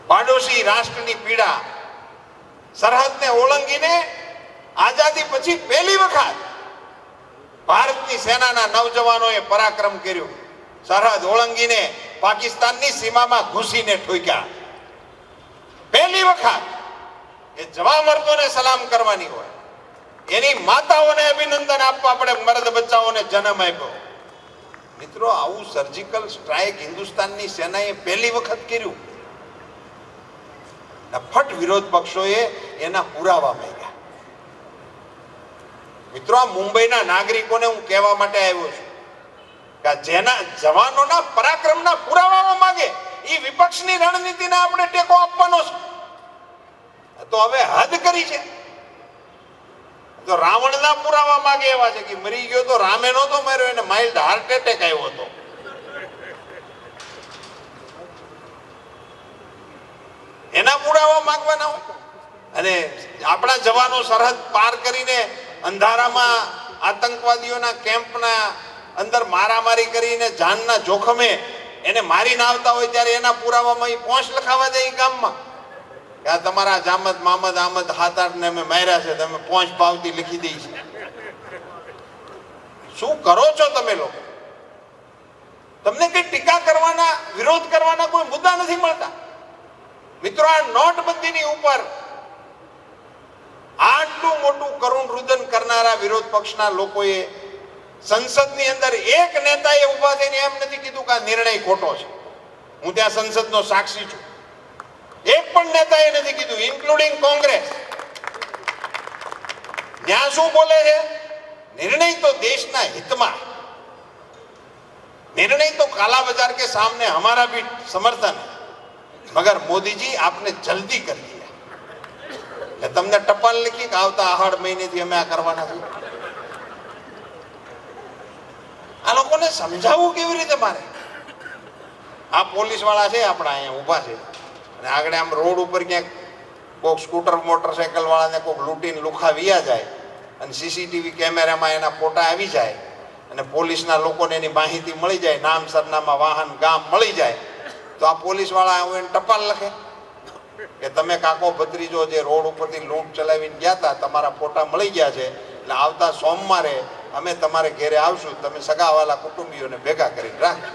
પાડોશી રાષ્ટ્રની પીડા, સરહદને ઓળંગીને આઝાદી પછી પહેલી વખત ભારતની સેનાના નવજવાનોએ પરાક્રમ કર્યું. સરહદ ઓળંગીને પાકિસ્તાનની સીમામાં ઘૂસીને ઠોક્યા. પહેલી વખત એ જવા મર્દોને સલામ કરવાની હોય, એની માતાઓને અભિનંદન આપવા પડે, મર્દ બચ્ચાઓને જન્મ આપ્યો. મિત્રો, આવું સર્જિકલ સ્ટ્રાઇક હિન્દુસ્તાનની સેનાએ પહેલી વખત કર્યું. ફટ વિરોધ પક્ષોએ એના પુરાવા માંગ્યા. મિત્રો, આ મુંબઈના નાગરિકોને હું કહેવા માટે આવ્યો છું કે જેના જવાનોના પરાક્રમના પુરાવા માંગે એ વિપક્ષની રણનીતિને આપણે ટેકો આપવાનો છે. તો હવે હદ કરી છે. તો રાવણના પુરાવા માંગે એવા છે કે મરી ગયો તો રામે નહોતો માર્યો, એને માઇલ્ડ હાર્ટ એટેક આવ્યો હતો. એના પુરાવા માંગવાના હોય. અને આપણા જવાનો સરહદ પાર કરીને અંધારામાં આતંકવાદીઓના કેમ્પના અંદર મારામારી કરીને જાનના જોખમે એને મારીને આવતા હોય ત્યારે એના પુરાવામાં એ પોંચ લખાવા જાય ગામમાં કે આ તમારા જામદ મામદ આમદ 7-8 ને અમે માર્યા છે, તમે પોંચ પાવતી લખી દઈ છે. શું કરો છો તમે લોકો? તમને કઈ ટીકા કરવાના, વિરોધ કરવાના કોઈ મુદ્દા નથી મળતા. મિત્રો, આ નોટબંધીની ઉપર આટલું મોટું કરુણ રુદન કરનારા વિરોધ પક્ષના લોકોએ સંસદની અંદર એક નેતાએ ઉભા થઈને એમ નથી કીધું કે આ નિર્ણય ખોટો છે. હું ત્યાં સંસદનો સાક્ષી છું. એક પણ નેતાએ નથી કીધું, ઇન્ક્લુડિંગ કોંગ્રેસ. ત્યાં શું બોલે છે? નિર્ણય તો દેશના હિતમાં, निर्णय तो काला बाजार के सामने हमारा भी समर्थन है, मगर मोदी जी आपने जल्दी कर दिया. तमने टपाल लिखी कि आवता आहाड़ महीने थी अमे आ करवाना छे. आ लोकोने समजावવું કેવી રીતે મારે? આ પોલીસ વાળા છે આપણા અહીંયા ઊભા છે અને આગળ આમ રોડ ઉપર ક્યાંક કોક સ્કૂટર મોટરસાઇકલ વાળાને કોક લૂંટીને લુખાવ્યા જાય અને સીસીટીવી કેમેરામાં એના ફોટા આવી જાય અને પોલીસના લોકોને એની માહિતી મળી જાય, નામ સરનામા વાહન ગામ મળી જાય, તો આ પોલીસ વાળા એને ટપાલ લખે કે તમે કાકો ભત્રીજો જે રોડ ઉપરથી લૂંટ ચલાવીને ગયા હતા, તમારા ફોટા મળી ગયા છે, એટલે આવતા સોમવારે અમે તમારે ઘેરે આવશું, તમે સગાવાલા કુટુંબીઓને ભેગા કરીને રાખજો.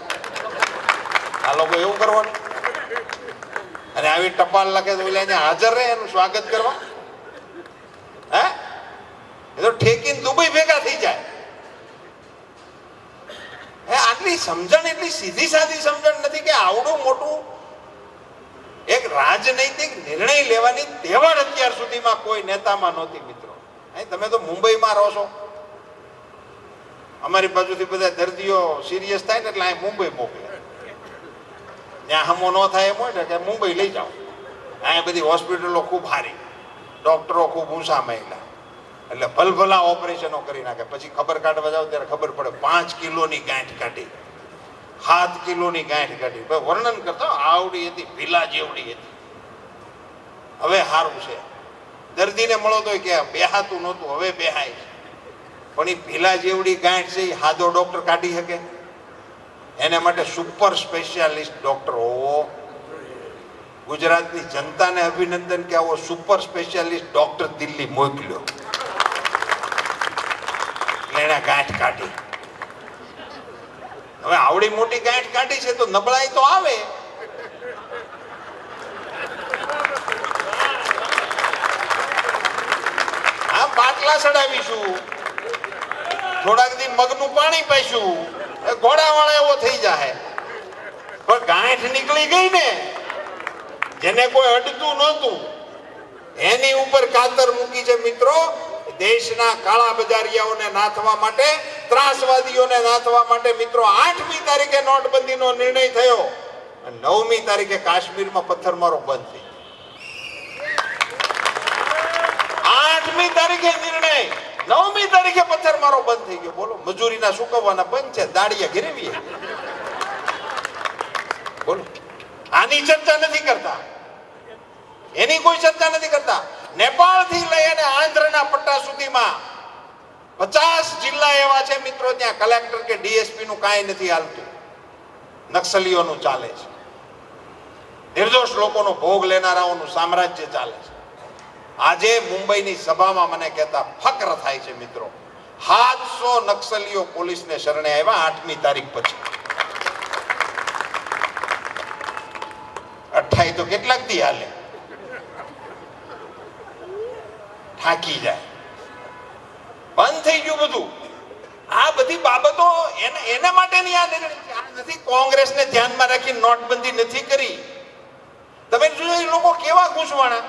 આ લોકો એવું કરવાનું અને આવી ટપાલ લખે તો એને હાજર રહે એનું સ્વાગત કરવા? હે, એ તો ઠેકીને દુબઈ ભેગા થઈ જાય. આટલી સમજણ, એટલી સીધી સાદી સમજણ નથી કે આવડું મોટું એક રાજનૈતિક નિર્ણય લેવાની તેવડ અત્યાર સુધીમાં કોઈ નેતામાં નહોતી. મિત્રો, તમે તો મુંબઈમાં રહો છો, અમારી બાજુથી બધા દર્દીઓ સિરિયસ થાય ને એટલે અહીં મુંબઈ મોકલે. ત્યાં હમો ન થાય એમ હોય ને કે મુંબઈ લઈ જાઓ. અહીંયા બધી હોસ્પિટલો ખૂબ સારી, ડોક્ટરો ખૂબ ઊંચા મહિલા, એટલે ભલભલા ઓપરેશનો કરી નાખે. પછી ખબર કાઢવા જાવ ત્યારે ખબર પડે 5 કિલોની ગાંઠ કાઢી, 7 કિલોની ગાંઠ કાઢી. વર્ણન કરતો આવડી હતી, ભીલા જેવડી હતી. હવે સારું છે, દર્દીને મળો તો કે બેહાતું નહોતું, હવે બેહાય છે. પણ એ ભીલા જેવડી ગાંઠ છે એ સાદો ડોક્ટર કાઢી શકે? એને માટે સુપર સ્પેશિયાલિસ્ટ ડોક્ટર હોવો. ગુજરાતની જનતાને અભિનંદન કે આવો સુપર સ્પેશિયાલિસ્ટ ડોક્ટર દિલ્હી મોકલ્યો, એને ગાંઠ કાઢી. હવે આવડી મોટી ગાંઠ કાઢી છે તો નબળાઈ તો આવે. આ બાટલા ચડાવીશું, થોડાક દી મગનું પાણી પીશું, ઘોડાવાળા એવો થઈ જાય. પણ ગાંઠ નીકળી ગઈ ને, જેને કોઈ અડતું નહોતું એની ઉપર કાતર મૂકી છે. મિત્રો, દેશના કાળા બજારિયાઓને નાથવા માટે, ત્રાસવાદીઓને નાથવા માટે મિત્રો 8મી તારીખે નોટબંધીનો નિર્ણય થયો અને 9મી તારીખે કાશ્મીરમાં પથ્થરમારો બંધ થઈ ગયો. 8મી તારીખે નિર્ણય, 9મી તારીખે પથ્થરમારો બંધ થઈ ગયો. બોલો, મજૂરીના ચૂકવવાના બંધ છે, દાડિયા ગિરવીએ. બોલો, આની ચર્ચા નથી કરતા, એની કોઈ ચર્ચા નથી કરતા. નેપાળ થી લઈ અને આંધ્રના પટ્ટા સુધીમાં 50 જિલ્લા એવા છે મિત્રો, ત્યાં કલેક્ટર કે ડીએસપી નું કાંઈ નથી હાલતું, નક્સલીઓનું ચાલે છે. નિર્દોષ લોકોનો ભોગ લેનારાઓનું સામ્રાજ્ય ચાલે છે. આજે મુંબઈની સભામાં મને કહેતા ફક્ર થાય છે મિત્રો, 700 નક્સલીઓ પોલીસને શરણે આવ્યા 8મી તારીખ પછી. 28 તો કેટલાક દી હાલે, થાકી જાય, બંધ થઈ ગયું બધું. આ બધી બાબતો એના માટેની આ નથી. કોંગ્રેસને ધ્યાનમાં રાખી નોટબંધી નથી કરી. તમે જોયું એ લોકો કેવા ઘૂસવાણા.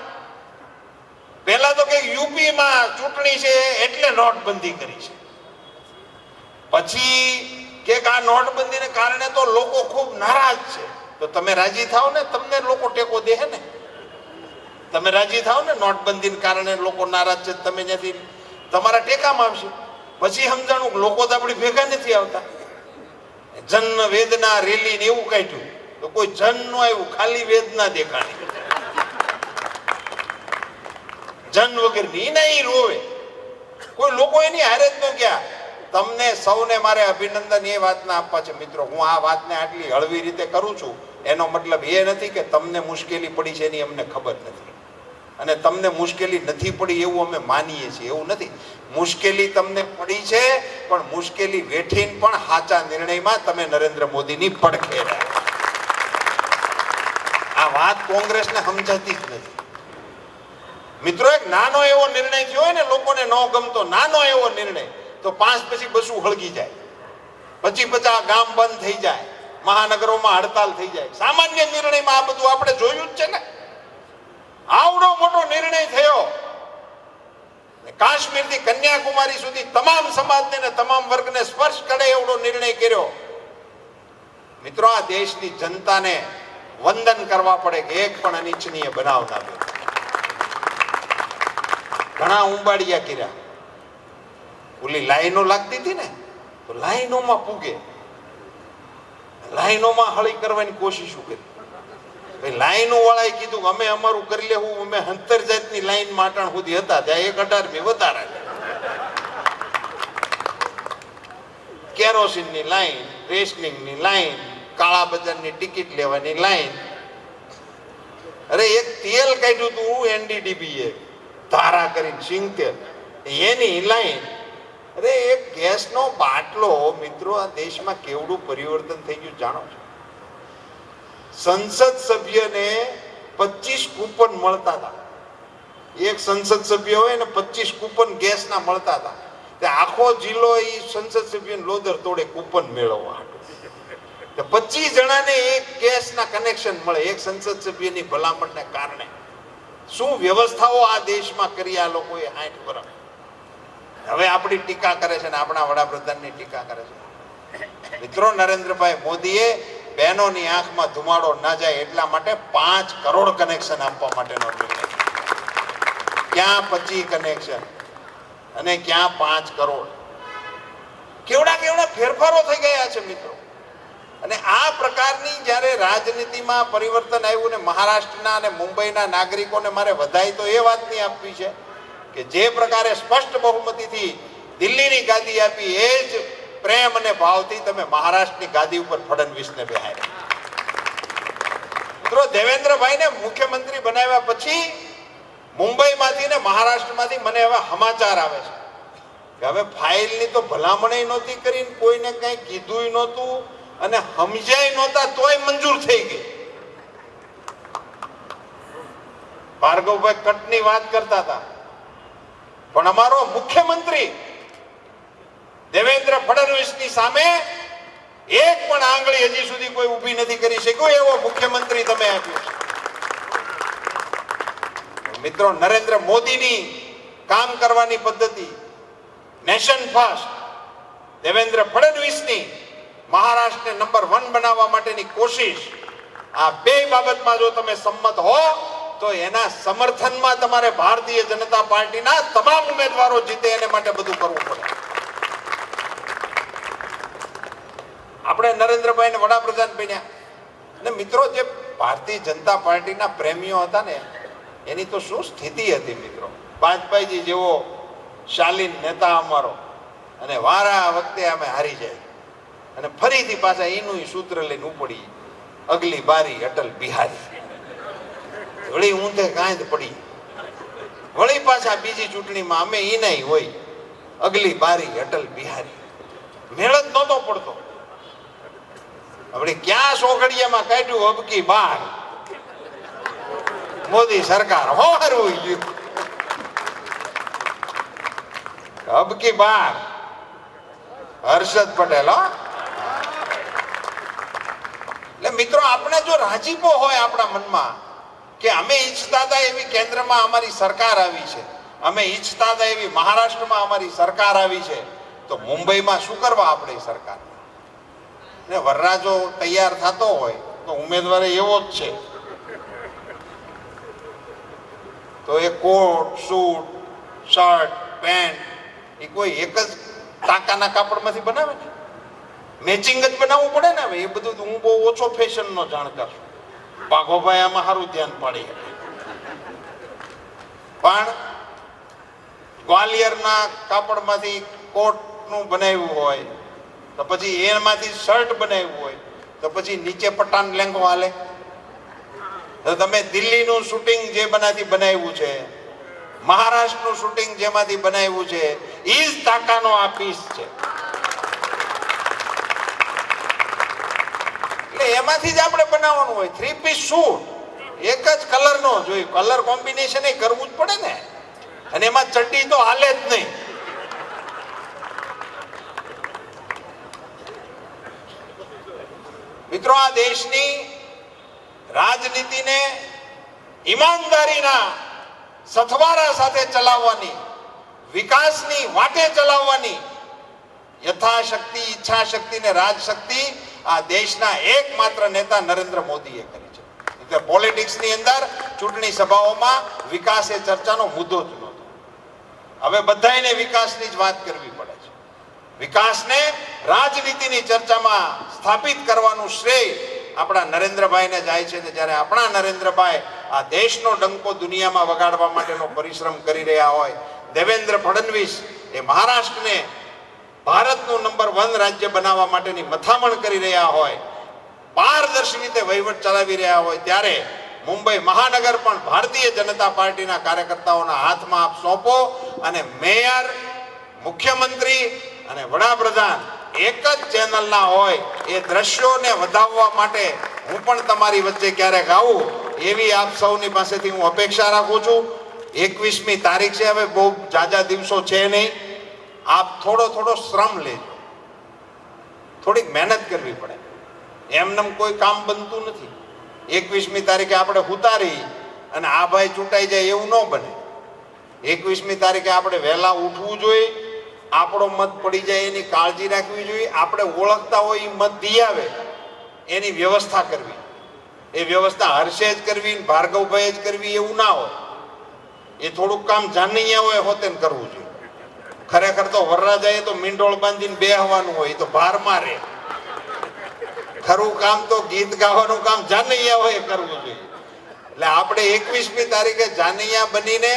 પહેલા તો કે યુપીમાં ચૂંટણી છે એટલે નોટબંધી કરી છે, પછી કે આ નોટબંધીને કારણે તો લોકો ખૂબ નારાજ છે. તો તમે રાજી થાવ ને, તમને લોકો ટેકો દે ને. તમે રાજી થાવ ને, નોટબંધીને કારણે લોકો નારાજ છે, તમે ત્યાંથી તમારા ટેકામાં આવશે. પછી સમજાણું લોકો તો આપણી ભેગા નથી આવતા. જન વેદના રેલી ને એવું કાઢ્યું તો કોઈ જન નો આવ્યું, ખાલી વેદના દેખાણી. જન વગર ની નહીં રોવે કોઈ. લોકો એની હારે જ ન ગયા. તમને સૌને મારે અભિનંદન એ વાતના આપવા છે મિત્રો. હું આ વાતને આટલી હળવી રીતે કરું છું એનો મતલબ એ નથી કે તમને મુશ્કેલી પડી છે એની અમને ખબર નથી, અને તમને મુશ્કેલી નથી પડી એવું અમે માનીએ છીએ, એવું નથી. મુશ્કેલી તમને પડી છે, પણ મુશ્કેલી વેઠીને પણ સાચા નિર્ણયમાં તમે નરેન્દ્ર મોદીની પડખે રહ્યા. આ વાત કોંગ્રેસને સમજાતી જ નથી મિત્રો. એક નાનો એવો નિર્ણય થયો હોય ને, લોકોને ન ગમતો નાનો એવો નિર્ણય, તો 5 પછી બસું હળગી જાય, પછી ગામ બંધ થઈ જાય, મહાનગરોમાં હડતાલ થઈ જાય. સામાન્ય નિર્ણયમાં આ બધું આપણે જોયું જ છે ને. આવડો મોટો નિર્ણય થયો, કાશ્મીરથી કન્યાકુમારી સુધી તમામ સમાજને ને તમામ વર્ગને સ્પર્શ કરે એવડો નિર્ણય કર્યો. મિત્રો, આ દેશની જનતાને વંદન કરવા પડે કે એક પણ અનિચ્છનીય બનાવ ના બને. ઘણા ઉંબાડિયા કર્યા. ઓલી લાઈનો લાગતી હતી ને, તો લાઈનોમાં પૂગે, લાઈનોમાં હળી કરવાની કોશિશ કરી. લાઈનો વાળાએ કીધું અમે અમારું કરી લેવું. અમે 70 જાતની લાઈન માટાણ સુધી હતા, ત્યાં 18મી વધારા. કેરોસીનની લાઈન, રેશનિંગની લાઈન, કાળા બજારની ટિકિટ લેવાની લાઈન. અરે એક તેલ કાઢ્યું હતું એનડીડીબી ધારા કરીને સિંગતેલ, એની લાઈન. અરે એક ગેસનો બાટલો મિત્રો, આ દેશમાં કેવડું પરિવર્તન થઈ ગયું જાણો છો. સંસદ સભ્યને 25 કૂપન મળતા હતા. એક સંસદ સભ્ય હોય ને 25 કૂપન ગેસના મળતા હતા. તે આખો જિલ્લો એ સંસદ સભ્યને લોદર તોડે કૂપન મેળવવા. 25 જણાને એક ગેસના કનેક્શન મળે એક સંસદ સભ્યની ભલામણને કારણે. શું વ્યવસ્થાઓ આ દેશમાં કરી આ લોકોએ 60 વર્ષ. હવે આપણી ટીકા કરે છે ને આપણા વડાપ્રધાનની ટીકા કરે છે. મિત્રો, નરેન્દ્રભાઈ મોદીએ બહેનોની આંખમાં ધુમાડો ના જાય એટલા માટે 5 કરોડ કનેક્શન આપવા માટેનો નિર્ણય. ક્યાં 25 કનેક્શન અને ક્યાં 5 કરોડ. કેવડા કેવડા ફેરફારો થઈ ગયા છે મિત્રો. અને આ પ્રકારની જ્યારે રાજનીતિમાં પરિવર્તન આવ્યું ને, મહારાષ્ટ્રના અને મુંબઈના નાગરિકોને મારે વધાઈ તો એ વાતની આપવી છે કે જે પ્રકારે સ્પષ્ટ બહુમતીથી દિલ્હીની ગાદી આપી, એ જ પ્રેમ અને ભાવથી તમે મહારાષ્ટ્રની ગાદી ઉપર ફડણવીસને બેહાડ્યા. મિત્રો, દેવેન્દ્રભાઈને મુખ્યમંત્રી બનાવ્યા પછી મુંબઈમાંથી ને મહારાષ્ટ્રમાંથી મને એવા સમાચાર આવે છે કે હવે ફાઇલની તો ભલામણ નહોતી કરીને, કોઈને કંઈ કીધું નહોતું અને સમજાય નહોતા તોય મંજૂર થઈ ગઈ. ભાર્ગવભાઈ કટની વાત કરતા હતા, પણ અમારો મુખ્યમંત્રી દેવેન્દ્ર ફડણવીસની સામે એક પણ આંગળી હજી સુધી કોઈ ઊભી નથી કરી શક્યો એવો મુખ્યમંત્રી તમે આપ્યો છે. મિત્રો, નરેન્દ્ર મોદીની કામ કરવાની પદ્ધતિ, નેશન ફર્સ્ટ, દેવેન્દ્ર ફડણવીસની મહારાષ્ટ્રને નંબર 1 બનાવવા માટેની કોશિશ, આ બે બાબતમાં જો તમે સંમત હો તો એના સમર્થનમાં તમારે ભારતીય જનતા પાર્ટીના તમામ ઉમેદવારો જીતે એને માટે બધું કરવું પડે. આપણે નરેન્દ્રભાઈને વડાપ્રધાન બન્યા ને મિત્રો, જે ભારતીય જનતા પાર્ટીના પ્રેમીઓ હતા ને, એની તો શું સ્થિતિ હતી મિત્રો. વાજપેયીજી જેવો શાલીન નેતા અમારો, અને વારા વખતે અમે હારી જાય અને ફરીથી પાછા એનું સૂત્ર લઈને ઉપડી, અગલી બારી અટલ બિહારી. વળી ઊંધે કાંઈ જ પડી. વળી પાછા બીજી ચૂંટણીમાં અમે ઈ નહીં હોય, અગલી બારી અટલ બિહારી. મેળ જ નહોતો પડતો. વળી ક્યાં સોગડિયામાં કાઢ્યું અબકી બાર, મોદી સરકાર હોરું ગયું. અબકી બાર હર્ષદ પટેલ. એટલે મિત્રો, આપણે જો રાજીપો હોય આપણા મનમાં કે અમે ઈચ્છતા હતા એવી કેન્દ્રમાં અમારી સરકાર આવી છે, અમે ઈચ્છતા હતા એવી મહારાષ્ટ્રમાં અમારી સરકાર આવી છે, તો મુંબઈમાં શું કરવા આપણે સરકાર? ને વરરાજો તૈયાર થતો હોય તો ઉમેદવાર એવો જ છે, તો એ કોટ સૂટ શર્ટ પેન્ટ એ કોઈ એક જ ટાંકાના કાપડમાંથી બનાવે ને, મેચિંગ જ બનાવવું પડે ને. હવે એ બધું હું બહુ ઓછો ફેશનનો જાણકાર છું. પાઘોભાઈ આમાં સારું ધ્યાન પાડી શકે. પણ ગ્વાલિયરના કાપડમાંથી કોટનું બનાવ્યું હોય, તો પછી એમાંથી શર્ટ બનાવ્યું હોય, તો પછી નીચે પટાન લેંગો હાલે. તો તમે દિલ્હીનું શૂટિંગ જે બનાથી બનાવ્યું છે, મહારાષ્ટ્રનું શૂટિંગ જેમાંથી બનાવ્યું છે, ઈ જ ટાંકાનો આ પીસ છે. એટલે એમાંથી જ આપણે બનાવવાનું હોય. 3 પીસ શૂટ એક જ કલરનો જોઈએ, કલર કોમ્બિનેશન એ કરવું જ પડે ને. અને એમાં ચડ્ડી તો હાલે જ નહીં. મિત્રો, આ દેશની રાજનીતિને ઈમાનદારીના સથવારા સાથે ચલાવવાની, વિકાસની વાટે ચલાવવાની યથાશક્તિ, ઈચ્છાશક્તિ ને રાજશક્તિ આ દેશના એકમાત્ર નેતા નરેન્દ્ર મોદીએ કરી છે. એટલે પોલિટિક્સની અંદર ચૂંટણી સભાઓમાં વિકાસ એ ચર્ચાનો મુદ્દો જ નહોતો. હવે બધાને વિકાસની જ વાત કરવી પડે છે. વિકાસને રાજનીતિની ચર્ચામાં સ્થાપિત કરવાનું શ્રેય આપણા નરેન્દ્રભાઈને જાય છે. જ્યારે આપણા નરેન્દ્રભાઈ આ દેશનો ડંકો દુનિયામાં વગાડવા માટેનો પરિશ્રમ કરી રહ્યા હોય, દેવેન્દ્ર ફડણવીસ એ મહારાષ્ટ્રને ભારતનું નંબર 1 રાજ્ય બનાવવા માટેની મથામણ કરી રહ્યા હોય, પારદર્શી રીતે વહીવટ ચલાવી રહ્યા હોય, ત્યારે મુંબઈ મહાનગર પણ ભારતીય જનતા પાર્ટીના કાર્યકર્તાઓના હાથમાં આપ સોંપો અને મેયર, મુખ્યમંત્રી અને વડાપ્રધાન એક જ ચેનલના હોય એ દ્રશ્યોને વધાવવા માટે હું પણ તમારી વચ્ચે ક્યારેક આવું એવી આપ સૌની પાસેથી હું અપેક્ષા રાખું છું. 21મી તારીખ છે, હવે બહુ જાજા દિવસો છે નહીં. આપ થોડો શ્રમ લેજો, થોડીક મહેનત કરવી પડે. એમનેમ કોઈ કામ બનતું નથી. 21મી તારીખે આપણે ઉતારી અને આ ભાઈ ચૂંટાઈ જાય એવું ન બને. 21મી તારીખે આપણે વહેલા ઉઠવું જોઈએ, આપણો મત પડી જાય એની કાળજી રાખવી જોઈએ. આપણે ઓળખતા હોય એ મત દી આવે એની વ્યવસ્થા કરવી. એ વ્યવસ્થા હર્ષે જ કરવી, ભાર્ગવભાઈ જ કરવી એવું ના હોય. એ થોડુંક કામ જાનૈયા હોય હોતે કરવું જોઈએ. ખરેખર તો વરરાજાએ તો મીંડોળ બાંધીને બેહવાનું હોય, તો ભાર મારે. ખરું કામ તો ગીત ગાવાનું કામ જાનૈયા હોય કરવું જોઈએ. એટલે આપણે 21મી તારીખે જાનૈયા બનીને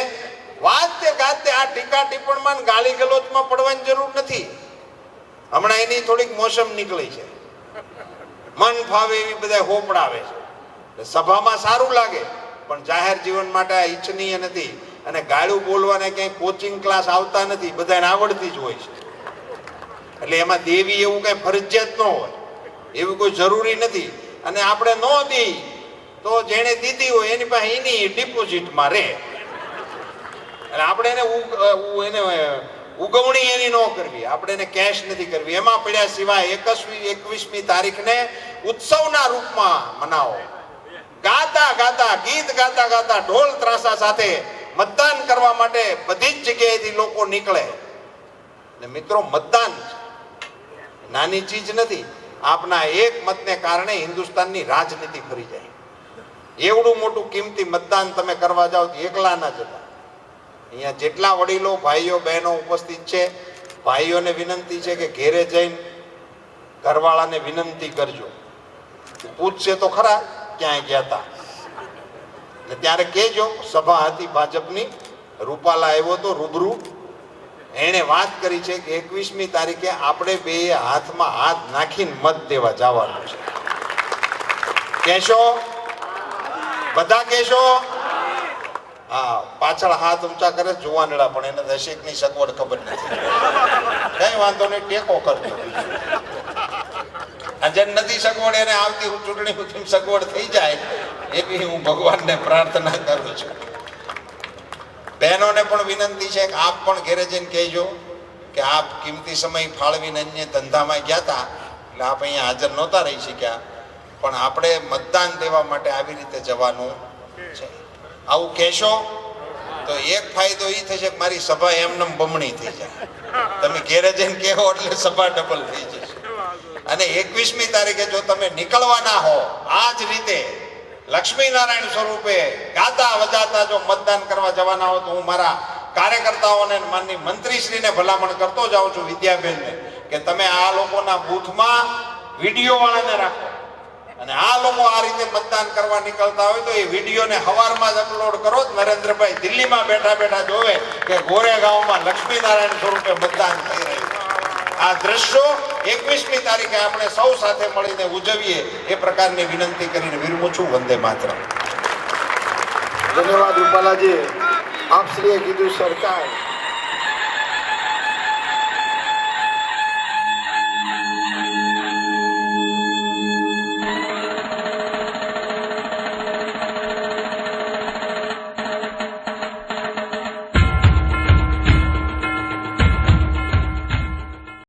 વાતે ગાતે આ ટીકા ટિપ્પણમાં ગાળી ગલોચમાં પડવાની જરૂર નથી. હમણાં એની થોડીક મોસમ નીકળી છે, મન ફાવે એવી બધા હોપડાવે છે. સભામાં સારું લાગે પણ જાહેર જીવન માટે આ ઈચ્છનીય નથી. અને ગાળું બોલવાને ક્યાંય કોચિંગ ક્લાસ આવતા નથી, બધાને આવડતી જ હોય છે. એટલે એમાં દેવી એવું કઈ ફરજિયાત ન હોય, એવું કોઈ જરૂરી નથી. અને આપણે ન દી તો જેને દીધી હોય એની પાસે એની ડિપોઝિટમાં રહે. અને આપણે એને ઉગવણી એની ન કરવી, આપણે એને કેશ નથી કરવી. એમાં પડ્યા સિવાય 21મી તારીખને ઉત્સવના રૂપમાં મનાવો. ગાતા ગાતા, ગીત ગાતા ગાતા, ઢોલ ત્રાસા સાથે મતદાન કરવા માટે બધી જ જગ્યાએથી લોકો નીકળે. ને મિત્રો, મતદાન નાની ચીજ નથી. આપના એક મતને કારણે હિન્દુસ્તાનની રાજનીતિ ફરી જાય. એવડું મોટું કિંમતી મતદાન તમે કરવા જાઓ તો એકલા ના જતા. અહીંયા જેટલા વડીલો, ભાઈઓ, બહેનો ઉપસ્થિત છે, ભાઈઓને વિનંતી છે કે ઘેરે જઈને ઘરવાળાને વિનંતી કરજો. પૂછશે તો ખરા ક્યાંય ગયા હતા, ત્યારે કહેજો સભા હતી ભાજપની, રૂપાલા આવ્યો તો રૂબરૂ, એણે વાત કરી છે કે 21મી તારીખે આપણે બે હાથમાં હાથ નાખીને મત દેવા જવાનું છે. કહેશો? બધા કહેશો? હા પાછળ હાથ ઊંચા કરે છે જુવાનડા, પણ એને દશેકની સગવડ ખબર નથી. કઈ વાંધો નહીં, ટેકો કરજો. આ જેને નથી સગવડ એને આવતી ચૂંટણી સગવડ થઈ જાય એવી હું ભગવાનને પ્રાર્થના કરું છું. બહેનોને પણ વિનંતી છે કે આપ પણ ઘેરે જઈને કહેજો કે આપ કિંમતી સમય ફાળવીને અન્ય ધંધામાં ગયા હતા એટલે આપ અહીંયા હાજર નહોતા રહી શક્યા, પણ આપણે મતદાન દેવા માટે આવી રીતે જવાનું છે. આવું કહેશો તો એક ફાયદો એ થશે કે મારી સભા એમનેમ બમણી થઈ જાય. તમે ઘેરે જઈને કહેવો એટલે સભા ડબલ થઈ જશે. અને 21મી તારીખે જો તમે નીકળવાના હો આ જ રીતે લક્ષ્મીનારાયણ સ્વરૂપે ગાતા વજાતા જો મતદાન કરવા જવાના હો તો હું મારા કાર્યકર્તાઓને માનની મંત્રીશ્રીને ભલામણ કરતો જાઉં છું, વિદ્યાબેનને, કે તમે આ લોકોના બૂથમાં વિડીયો વાળાને રાખો અને આ લોકો આ રીતે મતદાન કરવા નીકળતા હોય તો એ વિડીયોને હવારમાં જ અપલોડ કરો. નરેન્દ્રભાઈ દિલ્હીમાં બેઠા બેઠા જોવે કે ગોરેગાંવમાં લક્ષ્મીનારાયણ સ્વરૂપે મતદાન થઈ રહ્યું. આ દ્રશ્યો 21મી તારીખે આપણે સૌ સાથે મળીને ઉજવીએ એ પ્રકારની વિનંતી કરીને વિરમું છું. વંદે માતરમ. ધન્યવાદ રૂપાલાજી. આપશ્રીએ કીધું સરકાર